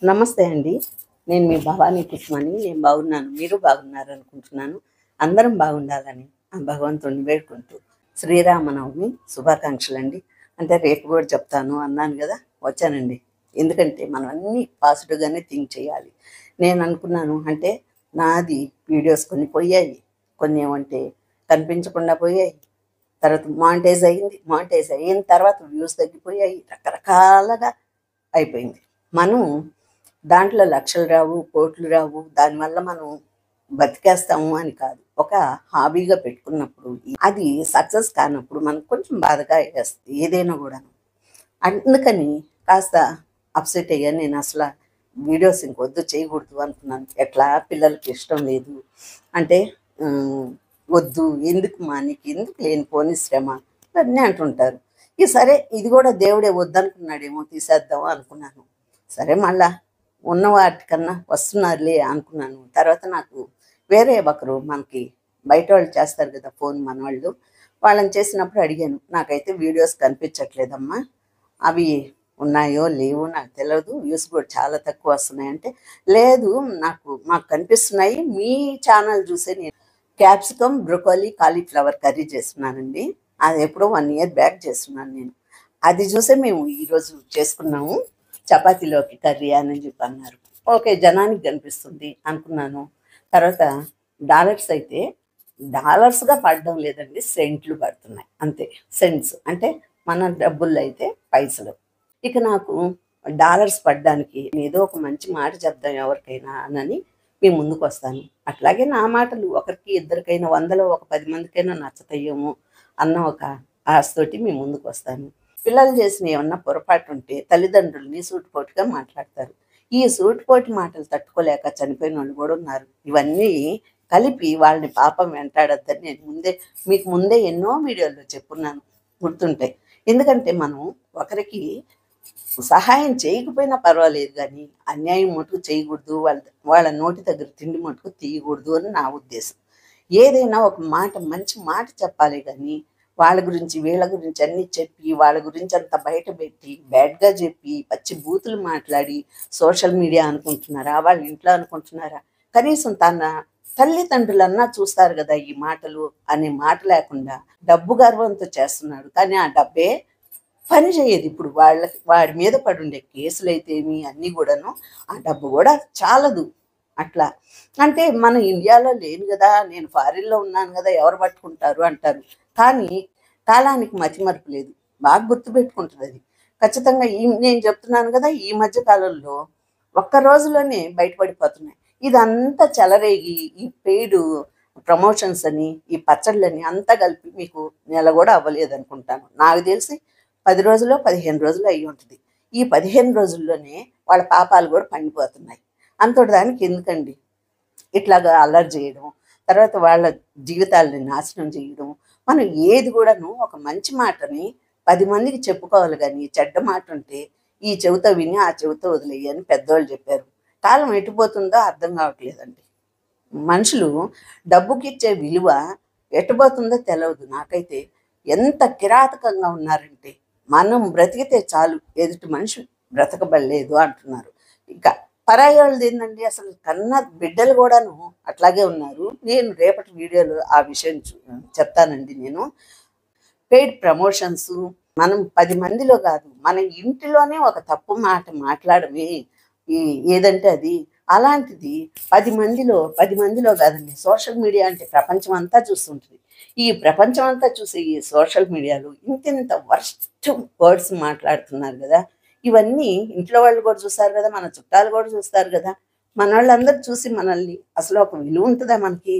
నమస్తే అండి. నేను మీ భవానీ కుసుమని. నేను బాగున్నాను. మీరు బాగున్నారనుకుంటున్నాను. అందరం బాగుండాలని ఆ భగవంతుడిని వేడుకుంటూ శ్రీరామనవమి శుభాకాంక్షలండి. అంటే రేపు కూడా చెప్తాను అన్నాను గదా! వచ్చానండి. ఎందుకంటే మనం అన్నీ పాజిటివ్‌గానే థింక్ చేయాలి. నేను అనుకున్నాను అంటే నాది వీడియోస్ కొన్ని పోయాయి. కొన్ని ఏమంటే కనిపించకుండా పోయాయి. తర్వాత మానిటైజ్ అయింది. మానిటైజ్ అయిన తర్వాత వ్యూస్ తగ్గిపోయాయి. రకరకాలుగా అయిపోయింది. మనం దాంట్లో లక్షలు రావు, కోట్లు రావు. దానివల్ల మనం బతికేస్తాము అని కాదు. ఒక హాబీగా పెట్టుకున్నప్పుడు అది సక్సెస్ కానప్పుడు మనకు కొంచెం బాధగా వేస్తుంది ఏదైనా కూడాను. అందుకని కాస్త అప్సెట్ అయ్యాను. నేను అసల వీడియోస్ ఇంకొద్దు చేయకూడదు అనుకున్నాను. ఎట్లా పిల్లలకి ఇష్టం లేదు. అంటే వద్దు ఎందుకు నీకు ఎందుకు లేనిపోని శ్రమ ఇవన్నీ అంటుంటారు. సరే ఇది కూడా దేవుడే వద్దనుకున్నాడేమో తీసేద్దాం అనుకున్నాను. సరే మళ్ళా ఉన్న వాటికన్నా వస్తున్నారులే అనుకున్నాను. తర్వాత నాకు వేరే ఒకరు మనకి బయట వాళ్ళు చేస్తారు కదా ఫోన్ మనవాళ్ళు, వాళ్ళని చేసినప్పుడు అడిగాను. నాకైతే వీడియోస్ కనిపించట్లేదమ్మా, అవి ఉన్నాయో లేవో నాకు తెలియదు, వ్యూస్ కూడా చాలా తక్కువ వస్తున్నాయంటే, లేదు మాకు కనిపిస్తున్నాయి, మీ ఛానల్ చూసే నేను క్యాప్సికమ్ బ్రొకోలీ కాలీఫ్లవర్ కర్రీ చేస్తున్నానండి. అది ఎప్పుడో 1 ఇయర్ బ్యాక్ చేస్తున్నాను నేను. అది చూసే మేము ఈరోజు చేసుకున్నాము చపాతీలోకి కర్రీ అని చెప్పి అన్నారు. ఓకే, జనానికి కనిపిస్తుంది అనుకున్నాను. తర్వాత డాలర్స్ అయితే డాలర్స్గా పడడం లేదండి, సెంట్లు పడుతున్నాయి అంతే. సెంట్స్ అంటే మన డబ్బుల్లో అయితే పైసలు. ఇక నాకు డాలర్స్ పడ్డానికి ఏదో ఒక మంచి మాట చెప్దాం ఎవరికైనా అని మీ ముందుకు వస్తాను. అట్లాగే నా మాటలు ఒకరికి ఇద్దరికైనా, వందలో ఒక 10 మందికైనా నచ్చతాయేమో అన్న ఒక ఆశతోటి మీ ముందుకు వస్తాను. పిల్లలు చేసిన ఏమన్నా పొరపాటు ఉంటే తల్లిదండ్రుల్ని సూటిపోటుగా మాట్లాడతారు. ఈ సూటిపోటి మాటలు తట్టుకోలేక చనిపోయిన వాళ్ళు కూడా ఉన్నారు. ఇవన్నీ కలిపి వాళ్ళని పాపం వెంటాడొద్దని నేను మీకు ముందే ఎన్నో వీడియోల్లో చెప్పున్నాను, గుర్తుంటాయి. ఎందుకంటే మనం ఒకరికి సహాయం చేయకపోయినా పర్వాలేదు కానీ అన్యాయం మటుకు చేయకూడదు, వాళ్ళ నోటి దగ్గర తిండి మటుకు తీయకూడదు అని నా ఉద్దేశం. ఏదైనా ఒక మాట, మంచి మాట చెప్పాలి కానీ వాళ్ళ గురించి వీళ్ళ గురించి అన్నీ చెప్పి వాళ్ళ గురించి అంత బయట పెట్టి బ్యాడ్గా చెప్పి పచ్చి బూతులు మాట్లాడి సోషల్ మీడియా అనుకుంటున్నారా, వాళ్ళ ఇంట్లో అనుకుంటున్నారా, కనీసం తన తల్లిదండ్రులన్నా చూస్తారు కదా ఈ మాటలు అనే మాట లేకుండా డబ్బు గర్వంతో చేస్తున్నాడు. కానీ ఆ డబ్బే పని చేయదు. ఇప్పుడు వాడి మీద పడుండే కేసులు అయితేమి అన్నీ కూడాను ఆ డబ్బు కూడా చాలదు. అట్లా అంటే మన ఇండియాలో లేను కదా, నేను ఫారిన్లో ఉన్నాను కదా, ఎవరు పట్టుకుంటారు అంటారు. కానీ కాలానికి మతిమరుపు లేదు, బాగా గుర్తుపెట్టుకుంటుంది అది. ఖచ్చితంగా నేను చెప్తున్నాను కదా, ఈ మధ్య కాలంలో ఒక్క రోజులోనే బయటపడిపోతున్నాయి. ఇదంతా చెలరేగి ఈ పెయిడ్ ప్రమోషన్స్ అని ఈ పచ్చళ్ళని అంతా కలిపి మీకు నెల కూడా అవ్వలేదు అనుకుంటాను. నాకు తెలిసి 10 రోజులు 15 రోజులు అయ్యి ఉంటుంది. ఈ 15 రోజుల్లోనే వాళ్ళ పాపాలు కూడా పండిపోతున్నాయి. అంతటి దానికి ఎందుకండి ఇట్లాగా అల్లరి చేయడం, తర్వాత వాళ్ళ జీవితాలని నాశనం చేయడం. మనం ఏది కూడాను ఒక మంచి మాటని 10 మందికి చెప్పుకోవాలి కానీ చెడ్డ మాట ఉంటే ఈ చెవితో విని ఆ చెవితో వదిలేయి అని పెద్దవాళ్ళు చెప్పారు. కాలం ఎటుపోతుందో అర్థం కావట్లేదండి. మనుషులు డబ్బుకిచ్చే విలువ ఎటుపోతుందో తెలియదు. నాకైతే ఎంత కిరాతకంగా ఉన్నారంటే మనం బ్రతికితే చాలు, ఎదుటి మనిషి బ్రతకబడలేదు అంటున్నారు. ఇక పరాయి వాళ్ళది ఏంటండి, అసలు కన్న బిడ్డలు కూడాను అట్లాగే ఉన్నారు. నేను రేపటి వీడియోలో ఆ విషయం చెప్తానండి. నేను పెయిడ్ ప్రమోషన్స్ మనం 10 మందిలో కాదు, మన ఇంటిలోనే ఒక తప్పు మాట మాట్లాడమే ఈ ఏదంటే అది, అలాంటిది 10 మందిలో కాదండి. సోషల్ మీడియా అంటే ప్రపంచం అంతా చూస్తుంటుంది. ఈ ప్రపంచం అంతా చూసే ఈ సోషల్ మీడియాలో ఇంత వర్స్ట్ వర్డ్స్ మాట్లాడుతున్నారు కదా. ఇవన్నీ ఇంట్లో వాళ్ళు కూడా చూస్తారు కదా, మన చుట్టాలు కూడా చూస్తారు కదా. మన వాళ్ళందరూ చూసి మనల్ని అసలు ఒక విలువ ఉంటుందా మనకి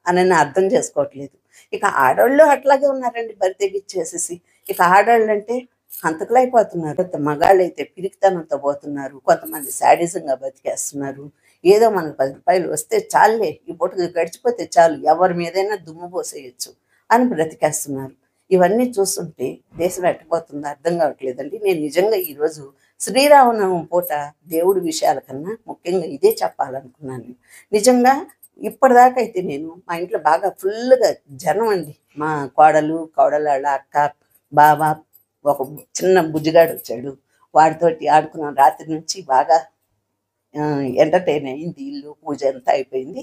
అని అర్థం చేసుకోవట్లేదు. ఇక ఆడవాళ్ళు అట్లాగే ఉన్నారండి, బరి తెగించేసేసి. ఇక ఆడవాళ్ళు అంటే హంతకులు అయిపోతున్నారు. మగాళ్ళు అయితే పిరికితనంతో పోతున్నారు. కొంతమంది శాడిజంగా బతికేస్తున్నారు. ఏదో మనకు 10 రూపాయలు వస్తే చాలులే, ఈ పూటకి గడిచిపోతే చాలు, ఎవరి మీదైనా దుమ్ము పోసేయచ్చు అని బ్రతికేస్తున్నారు. ఇవన్నీ చూస్తుంటే దేశం ఎట్టపోతుందో అర్థం కావట్లేదండి. నేను నిజంగా ఈరోజు శ్రీరామనవమి పూట దేవుడి విషయాల కన్నా ముఖ్యంగా ఇదే చెప్పాలనుకున్నాను. నిజంగా ఇప్పటిదాకా అయితే నేను మా ఇంట్లో బాగా ఫుల్గా జనం అండి. మా కోడల అక్క, బావ, ఒక చిన్న బుజ్జిగాడు వచ్చాడు. వాడితోటి ఆడుకున్నాం రాత్రి నుంచి బాగా. ఎంటర్టైన్ అయింది, ఇల్లు పూజ అంతా అయిపోయింది.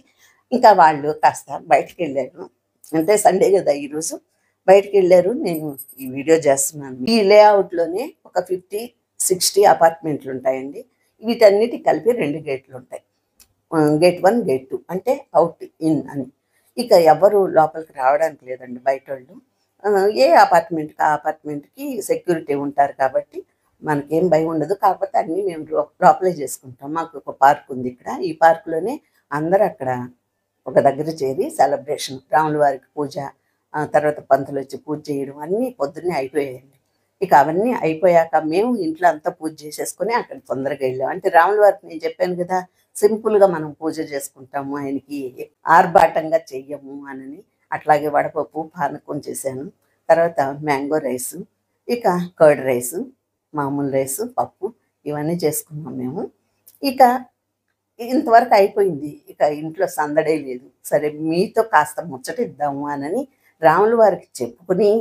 ఇంకా వాళ్ళు కాస్త బయటికి వెళ్ళారు. అంటే సండే కదా ఈరోజు, బయటికి వెళ్ళారు. నేను ఈ వీడియో చేస్తున్నాను. ఈ లేఅవుట్లోనే ఒక 50-60 అపార్ట్మెంట్లు ఉంటాయండి. వీటన్నిటి కలిపి 2 గేట్లు ఉంటాయి. గేట్ 1, గేట్ 2 అంటే అవుట్ ఇన్ అని. ఇక ఎవరు లోపలికి రావడానికి లేదండి బయటోళ్ళు. ఏ అపార్ట్మెంట్కి ఆ అపార్ట్మెంట్కి సెక్యూరిటీ ఉంటారు కాబట్టి మనకేం భయం ఉండదు. కాకపోతే అన్నీ మేము లోపలే చేసుకుంటాం. మాకు ఒక పార్క్ ఉంది ఇక్కడ. ఈ పార్కులోనే అందరూ అక్కడ ఒక దగ్గర చేరి సెలబ్రేషన్, రాముల వారికి పూజ, తర్వాత పంతులు వచ్చి పూజ చేయడం అన్నీ పొద్దున్నే అయిపోయాయండి. ఇక అవన్నీ అయిపోయాక మేము ఇంట్లో అంతా పూజ చేసేసుకొని అక్కడ తొందరగా వెళ్ళాం. అంటే రాముల వారికి నేను చెప్పాను కదా, సింపుల్గా మనం పూజ చేసుకుంటాము, ఆయనకి ఆర్భాటంగా చెయ్యము అని. అట్లాగే వడపప్పు పానకం చేశాను. తర్వాత మ్యాంగో రైసు, ఇక కర్డ్ రైసు, మామూలు రైసు, పప్పు ఇవన్నీ చేసుకున్నాం మేము. ఇక ఇంతవరకు అయిపోయింది. ఇక ఇంట్లో సందడే లేదు. సరే మీతో కాస్త ముచ్చటిద్దాము అని రాముల వారికి చెప్పుకుని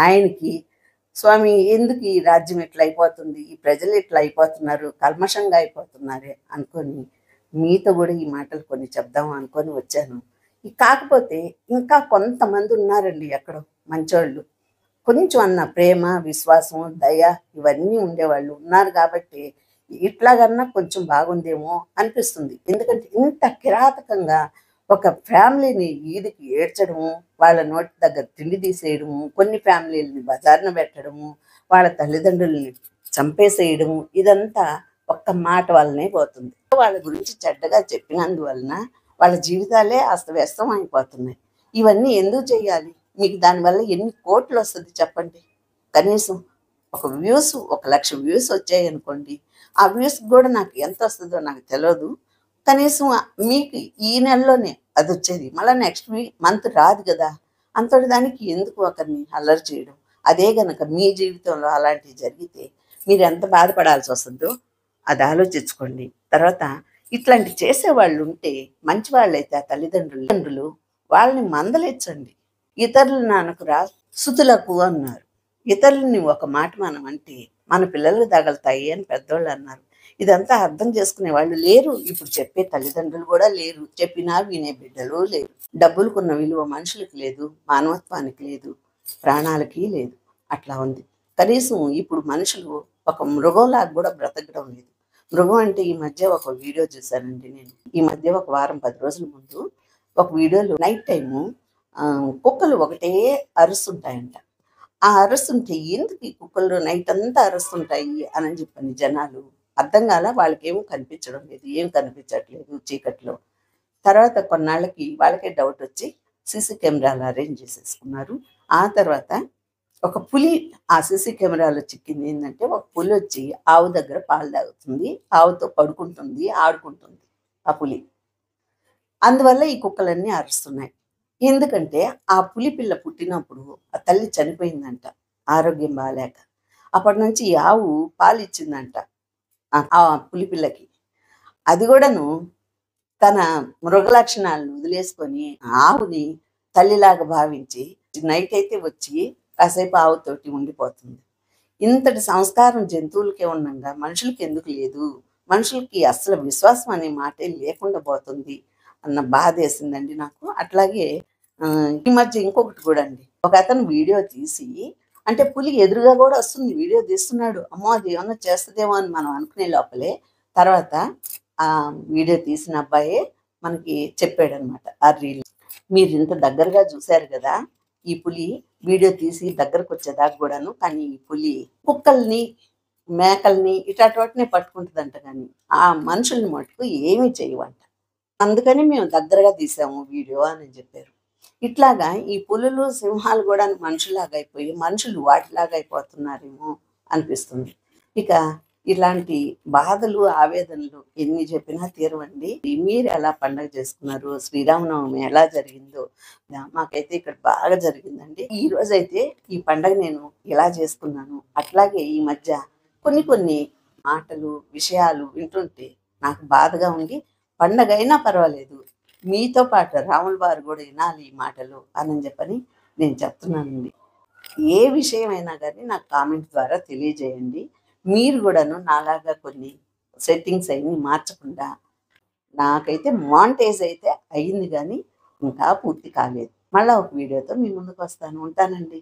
ఆయనకి, స్వామి ఎందుకు ఈ రాజ్యం ఇట్లా అయిపోతుంది, ఈ ప్రజలు ఇట్లా అయిపోతున్నారు, కల్మషంగా అయిపోతున్నారే అనుకొని మీతో కూడా ఈ మాటలు కొన్ని చెప్దాము అనుకొని వచ్చాను. కాకపోతే ఇంకా కొంతమంది ఉన్నారండి ఎక్కడో మంచోళ్ళు, కొంచెం అన్న ప్రేమ, విశ్వాసం, దయ ఇవన్నీ ఉండేవాళ్ళు ఉన్నారు కాబట్టి ఇట్లాగన్నా కొంచెం బాగుందేమో అనిపిస్తుంది. ఎందుకంటే ఇంత కిరాతకంగా ఒక ఫ్యామిలీని ఈదికి ఏడ్చడము, వాళ్ళ నోటి దగ్గర తిండి తీసేయడము, కొన్ని ఫ్యామిలీలని బజారున పెట్టడము, వాళ్ళ తల్లిదండ్రుల్ని చంపేసేయడము, ఇదంతా ఒక్క మాట వల్లనే పోతుంది. వాళ్ళ గురించి చెడ్డగా చెప్పినందువలన వాళ్ళ జీవితాలే అస్తవ్యస్తం అయిపోతున్నాయి. ఇవన్నీ ఎందుకు చేయాలి? మీకు దానివల్ల ఎన్ని కోట్లు వస్తుంది చెప్పండి? కనీసం ఒక వ్యూస్, 1,00,000 వ్యూస్ వచ్చాయి అనుకోండి, ఆ వ్యూస్కి కూడా నాకు ఎంత వస్తుందో నాకు తెలియదు. కనీసం మీకు ఈ నెలలోనే అది వచ్చేది, మళ్ళీ నెక్స్ట్ మంత్ రాదు కదా. అంతటి దానికి ఎందుకు ఒకరిని అల్లరి చేయడం? అదే గనక మీ జీవితంలో అలాంటివి జరిగితే మీరు ఎంత బాధపడాల్సి వస్తుందో అది ఆలోచించుకోండి. తర్వాత ఇట్లాంటి చేసేవాళ్ళు ఉంటే, మంచి వాళ్ళైతే ఆ తల్లిదండ్రులు వాళ్ళని మందలించండి. ఇతరులను అనకురా సుతులకు అన్నారు. ఇతరులని ఒక మాట మనం అంటే మన పిల్లలు తగలుతాయి అని పెద్దోళ్ళు అన్నారు. ఇదంతా అర్థం చేసుకునే వాళ్ళు లేరు. ఇప్పుడు చెప్పే తల్లిదండ్రులు కూడా లేరు. చెప్పినా వినే బిడ్డలు లేరు. డబ్బులకున్న విలువ మనుషులకి లేదు, మానవత్వానికి లేదు, ప్రాణాలకి లేదు. అట్లా ఉంది. కనీసం ఇప్పుడు మనుషులు ఒక మృగంలాగా కూడా బ్రతకడం లేదు. మృగం అంటే ఈ మధ్య ఒక వీడియో చూశానండి నేను. ఈ మధ్య ఒక వారం 10 రోజుల ముందు ఒక వీడియోలో నైట్ టైము కుక్కలు ఒకటే అరుస్తుంటాయంట. ఆ అరుస్తుంటే ఎందుకు ఈ కుక్కలు నైట్ అంతా అరుస్తుంటాయి అని చెప్పని జనాలు అర్థం కాల. వాళ్ళకేమో కనిపించడం లేదు, ఏం కనిపించట్లేదు చీకట్లో. తర్వాత కొన్నాళ్ళకి వాళ్ళకే డౌట్ వచ్చి సీసీ కెమెరాలు అరేంజ్ చేసేసుకున్నారు. ఆ తర్వాత ఒక పులి ఆ సీసీ కెమెరాలో చిక్కింది. ఏంటంటే ఒక పులి వచ్చి ఆవు దగ్గర పాలు తాగుతుంది, ఆవుతో పడుకుంటుంది, ఆడుకుంటుంది ఆ పులి. అందువల్ల ఈ కుక్కలన్నీ అరుస్తున్నాయి. ఎందుకంటే ఆ పులి పిల్ల పుట్టినప్పుడు ఆ తల్లి చనిపోయిందంట, ఆరోగ్యం బాగాలేక. అప్పటి నుంచి ఈ ఆవు పాలు ఇచ్చిందంట ఆ పులి పిల్లకి. అది కూడాను తన మృగ లక్షణాలను వదిలేసుకొని ఆవుని తల్లిలాగా భావించి నైట్ అయితే వచ్చి కాసేపు ఆవుతోటి ఉండిపోతుంది. ఇంతటి సంస్కారం జంతువులకే ఉండగా మనుషులకి ఎందుకు లేదు? మనుషులకి అసలు విశ్వాసం అనే మాటే లేకుండా పోతుంది అన్న బాధ వేసిందండి నాకు. అట్లాగే ఈ మధ్య ఇంకొకటి కూడా అండి, ఒక అతను వీడియో తీసి, అంటే పులి ఎదురుగా కూడా వస్తుంది, వీడియో తీస్తున్నాడు. అమ్మో అది ఏమన్నా చేస్తుందేమో అని మనం అనుకునే లోపలే తర్వాత ఆ వీడియో తీసిన అబ్బాయే మనకి చెప్పాడనమాట ఆ రీల్. మీరు ఇంత దగ్గరగా చూశారు కదా, ఈ పులి వీడియో తీసి దగ్గరకు వచ్చేదాకా కూడాను. కానీ ఈ పులి కుక్కల్ని, మేకల్ని ఇటాటోటినే పట్టుకుంటుందంట, కానీ ఆ మనుషుల్ని మటుకు ఏమీ చేయవంట. అందుకని మేము దగ్గరగా తీసాము వీడియో అని చెప్పారు. ఇట్లాగా ఈ పులులు, సింహాలు కూడా మనుషులాగా అయిపోయి మనుషులు వాటిలాగా అయిపోతున్నారేమో అనిపిస్తుంది. ఇక ఇలాంటి బాధలు, ఆవేదనలు ఎన్ని చెప్పినా తీరవండి. మీరు ఎలా పండగ చేసుకున్నారు? శ్రీరామనవమి ఎలా జరిగిందో మాకైతే ఇక్కడ బాగా జరిగిందండి. ఈ రోజైతే ఈ పండగ నేను ఎలా చేసుకున్నాను, అట్లాగే ఈ మధ్య కొన్ని మాటలు, విషయాలు వింటుంటే నాకు బాధగా ఉండి, పండగ అయినా పర్వాలేదు మీతో పాటు రాముల వారు కూడా వినాలి ఈ మాటలు అని చెప్పని నేను చెప్తున్నానండి. ఏ విషయమైనా కానీ నాకు కామెంట్ ద్వారా తెలియజేయండి. మీరు కూడాను నాలాగా కొన్ని సెట్టింగ్స్ అయ్యి మార్చకుండా. నాకైతే మానిటైజ్ అయితే అయింది కానీ ఇంకా పూర్తి కాలేదు. మళ్ళీ ఒక వీడియోతో మీ ముందుకు వస్తాను. ఉంటానండి.